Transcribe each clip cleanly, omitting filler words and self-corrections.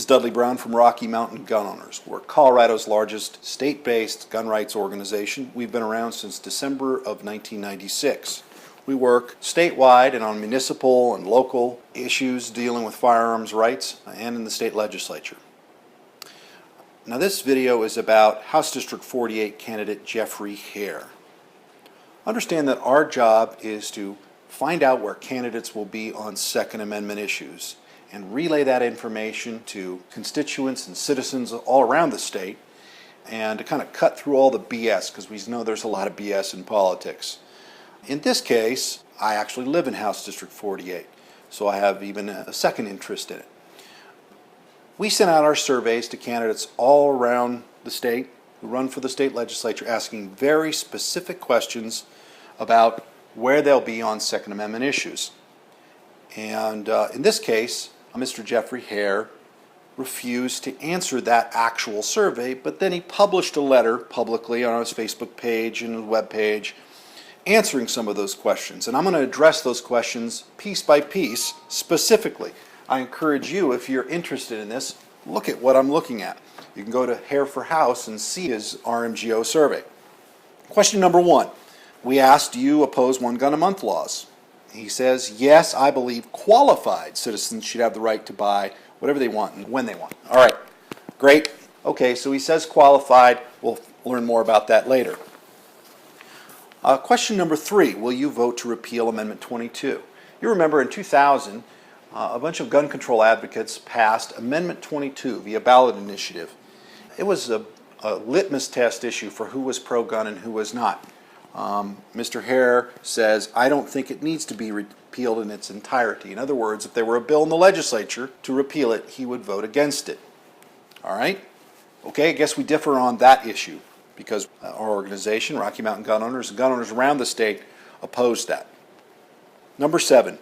is Dudley Brown from Rocky Mountain Gun Owners. We're Colorado's largest state-based gun rights organization. We've been around since December of 1996. We work statewide and on municipal and local issues dealing with firearms rights and in the state legislature. Now this video is about House District 48 candidate Jeffrey Hare. Understand that our job is to find out where candidates will be on Second Amendment issues and relay that information to constituents and citizens all around the state, and to kind of cut through all the BS, because we know there's a lot of BS in politics. In this case, I actually live in House District 48, so I have even a second interest in it. We sent out our surveys to candidates all around the state who run for the state legislature, asking very specific questions about where they'll be on Second Amendment issues. And in this case, Mr. Jeffrey Hare refused to answer that actual survey, but then he published a letter publicly on his Facebook page and his web page answering some of those questions. And I'm going to address those questions piece by piece specifically. I encourage you, if you're interested in this, look at what I'm looking at. You can go to Hare for House and see his RMGO survey. Question number 1. We asked, do you oppose one gun a month laws? He says, yes, I believe qualified citizens should have the right to buy whatever they want and when they want. All right, great. Okay, so he says qualified. We'll learn more about that later. Question number 3, will you vote to repeal Amendment 22? You remember in 2000, a bunch of gun control advocates passed Amendment 22 via ballot initiative. It was a litmus test issue for who was pro-gun and who was not. Mr. Hare says, I don't think it needs to be repealed in its entirety. In other words, if there were a bill in the legislature to repeal it, he would vote against it. All right? Okay, I guess we differ on that issue because our organization, Rocky Mountain Gun Owners, and gun owners around the state opposed that. Number 7,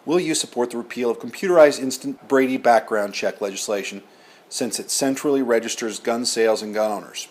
will you support the repeal of computerized instant Brady background check legislation since it centrally registers gun sales and gun owners?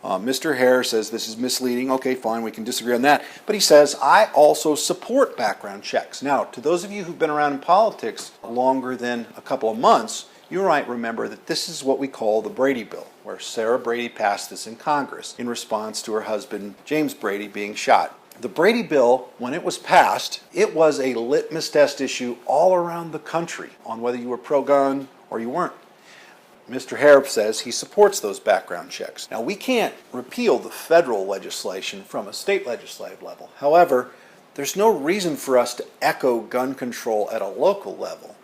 Mr. Hare says this is misleading. Okay, fine, we can disagree on that. But he says, I also support background checks. Now, to those of you who've been around in politics longer than a couple of months, you might remember that this is what we call the Brady Bill, where Sarah Brady passed this in Congress in response to her husband, James Brady, being shot. The Brady Bill, when it was passed, it was a litmus test issue all around the country on whether you were pro-gun or you weren't. Mr. Hare says he supports those background checks. Now, we can't repeal the federal legislation from a state legislative level. However, there's no reason for us to echo gun control at a local level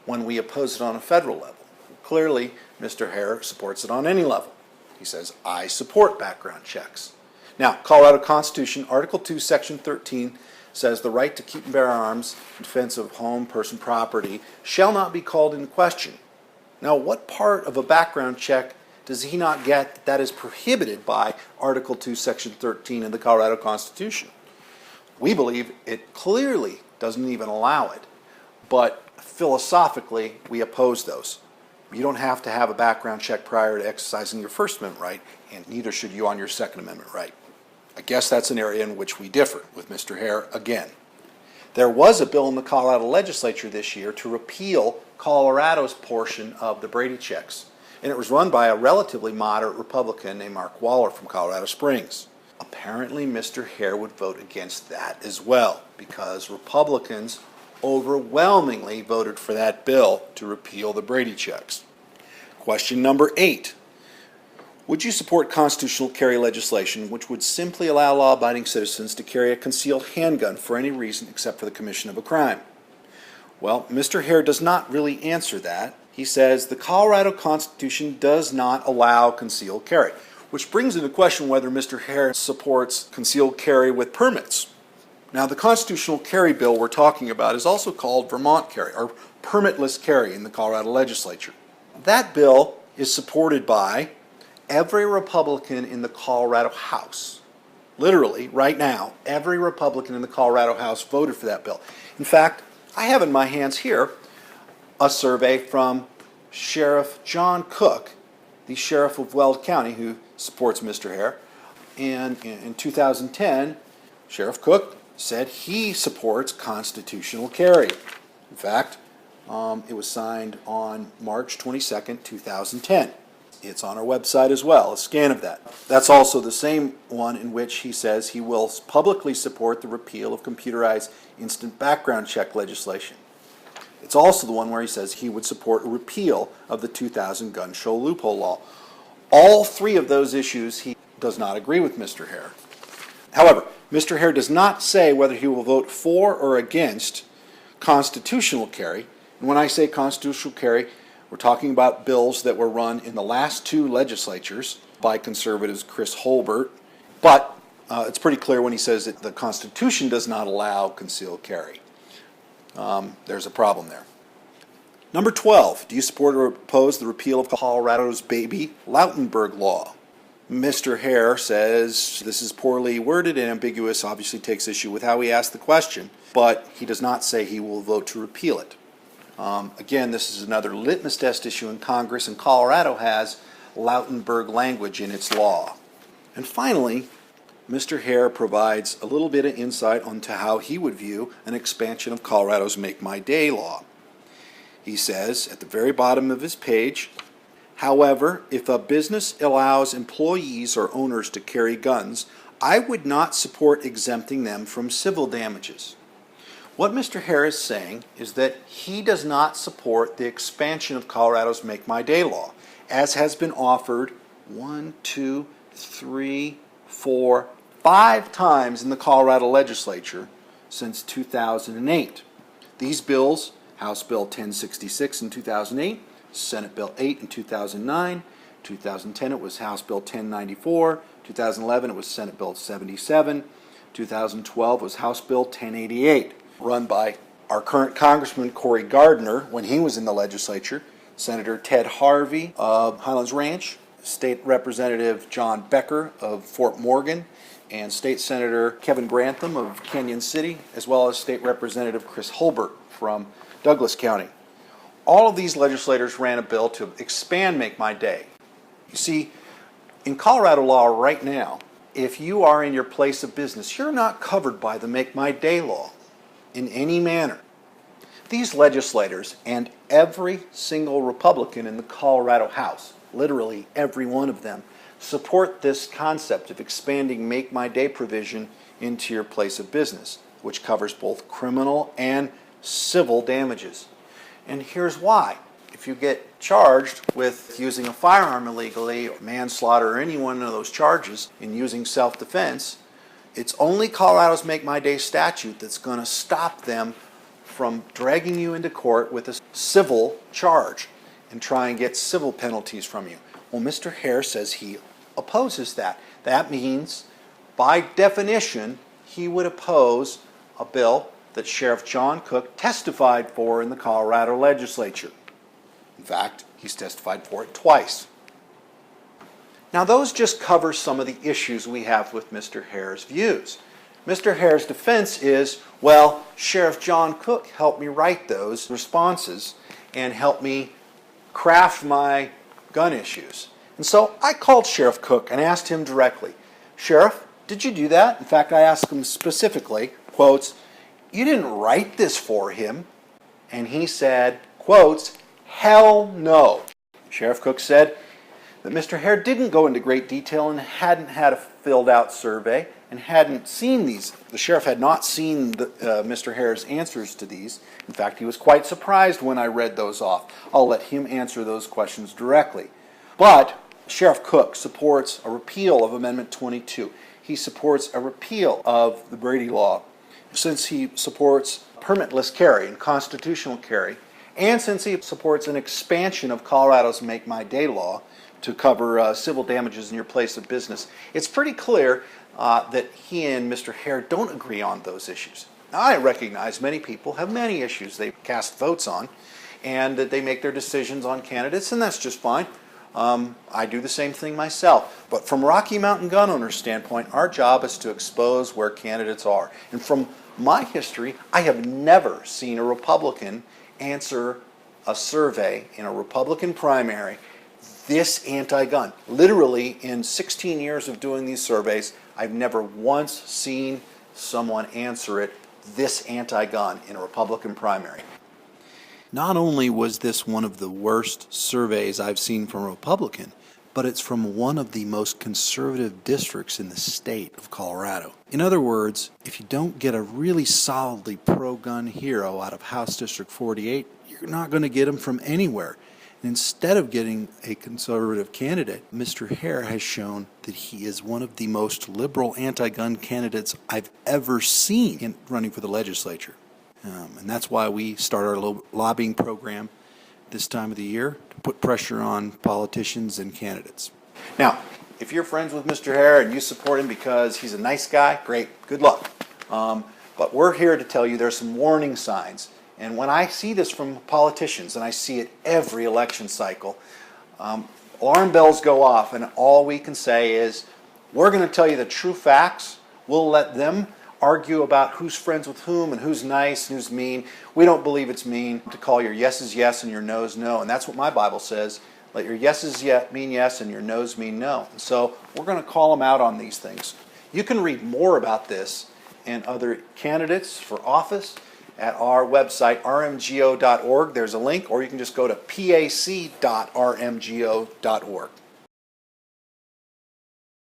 when we oppose it on a federal level. Clearly, Mr. Hare supports it on any level. He says, I support background checks. Now, Colorado Constitution, Article 2, Section 13 says the right to keep and bear arms in defense of home, person, property shall not be called into question. Now, what part of a background check does he not get that is prohibited by Article 2, Section 13 in the Colorado Constitution? We believe it clearly doesn't even allow it, but philosophically, we oppose those. You don't have to have a background check prior to exercising your First Amendment right, and neither should you on your Second Amendment right. I guess that's an area in which we differ with Mr. Hare again. There was a bill in the Colorado legislature this year to repeal Colorado's portion of the Brady checks, and it was run by a relatively moderate Republican named Mark Waller from Colorado Springs. Apparently, Mr. Hare would vote against that as well because Republicans overwhelmingly voted for that bill to repeal the Brady checks. Question number 8. Would you support constitutional carry legislation which would simply allow law-abiding citizens to carry a concealed handgun for any reason except for the commission of a crime? Well, Mr. Hare does not really answer that. He says the Colorado Constitution does not allow concealed carry, which brings into question whether Mr. Hare supports concealed carry with permits. Now, the constitutional carry bill we're talking about is also called Vermont carry, or permitless carry in the Colorado legislature. That bill is supported by every Republican in the Colorado House. Literally, right now, every Republican in the Colorado House voted for that bill. In fact, I have in my hands here a survey from Sheriff John Cook, the sheriff of Weld County, who supports Mr. Hare. And in 2010, Sheriff Cook said he supports constitutional carry. In fact, It was signed on March 22nd, 2010. It's on our website as well, a scan of that. That's also the same one in which he says he will publicly support the repeal of computerized instant background check legislation. It's also the one where he says he would support a repeal of the 2000 gun show loophole law. All three of those issues he does not agree with Mr. Hare. However, Mr. Hare does not say whether he will vote for or against constitutional carry. And when I say constitutional carry, we're talking about bills that were run in the last two legislatures by conservatives Chris Holbert. But it's pretty clear when he says that the Constitution does not allow concealed carry. There's a problem there. Number 12, do you support or oppose the repeal of Colorado's baby Lautenberg Law? Mr. Hare says this is poorly worded and ambiguous, obviously takes issue with how he asked the question, but he does not say he will vote to repeal it. Again, this is another litmus test issue in Congress, and Colorado has Lautenberg language in its law. And finally, Mr. Hare provides a little bit of insight onto how he would view an expansion of Colorado's Make My Day law. He says at the very bottom of his page, however, if a business allows employees or owners to carry guns, I would not support exempting them from civil damages. What Mr. Hare is saying is that he does not support the expansion of Colorado's Make My Day law, as has been offered 5 times in the Colorado legislature since 2008. These bills, House Bill 1066 in 2008, Senate Bill 8 in 2009, 2010 it was House Bill 1094, 2011 it was Senate Bill 77, 2012 was House Bill 1088, run by our current Congressman Cory Gardner when he was in the legislature, Senator Ted Harvey of Highlands Ranch, State Representative John Becker of Fort Morgan, and State Senator Kevin Grantham of Canyon City, as well as State Representative Chris Holbert from Douglas County. All of these legislators ran a bill to expand Make My Day. You see, in Colorado law right now, if you are in your place of business, you're not covered by the Make My Day law in any manner. These legislators and every single Republican in the Colorado House, literally every one of them, support this concept of expanding Make My Day provision into your place of business, which covers both criminal and civil damages. And here's why. If you get charged with using a firearm illegally, or manslaughter, or any one of those charges in using self-defense, it's only Colorado's Make My Day statute that's going to stop them from dragging you into court with a civil charge and try and get civil penalties from you. Well, Mr. Hare says he opposes that. That means, by definition, he would oppose a bill that Sheriff John Cook testified for in the Colorado legislature. In fact, he's testified for it twice. Now, those just cover some of the issues we have with Mr. Hare's views. Mr. Hare's defense is, well, Sheriff John Cook helped me write those responses and helped me craft my gun issues. And so I called Sheriff Cook and asked him directly, Sheriff, did you do that? In fact, I asked him specifically, quotes, you didn't write this for him. And he said, quotes, hell no. Sheriff Cook said that Mr. Hare didn't go into great detail and hadn't had a filled out survey and hadn't seen these. The sheriff had not seen Mr. Hare's answers to these. In fact, he was quite surprised when I read those off. I'll let him answer those questions directly. But Sheriff Cook supports a repeal of Amendment 22. He supports a repeal of the Brady Law, since he supports permitless carry and constitutional carry, and since he supports an expansion of Colorado's Make My Day law to cover civil damages in your place of business. It's pretty clear that he and Mr. Hare don't agree on those issues. Now, I recognize many people have many issues they cast votes on, and that they make their decisions on candidates, and that's just fine. I do the same thing myself. But from Rocky Mountain gun owners' standpoint, our job is to expose where candidates are. And from my history, I have never seen a Republican answer a survey in a Republican primary this anti-gun. Literally, in 16 years of doing these surveys, I've never once seen someone answer it this anti-gun in a Republican primary. Not only was this one of the worst surveys I've seen from a Republican, but it's from one of the most conservative districts in the state of Colorado. In other words, if you don't get a really solidly pro-gun hero out of House District 48, you're not going to get him from anywhere. And instead of getting a conservative candidate, Mr. Hare has shown that he is one of the most liberal anti-gun candidates I've ever seen in running for the legislature. And that's why we start our lobbying program this time of the year to put pressure on politicians and candidates. Now, if you're friends with Mr. Hare and you support him because he's a nice guy, great, good luck. But we're here to tell you there's some warning signs. And when I see this from politicians, and I see it every election cycle, alarm bells go off, and all we can say is, we're going to tell you the true facts. We'll let them argue about who's friends with whom and who's nice and who's mean. We don't believe it's mean to call your yeses yes and your noes no, and that's what my Bible says. Let your yeses mean yes and your noes mean no. And so we're going to call them out on these things. You can read more about this and other candidates for office at our website, rmgo.org. There's a link, or you can just go to pac.rmgo.org.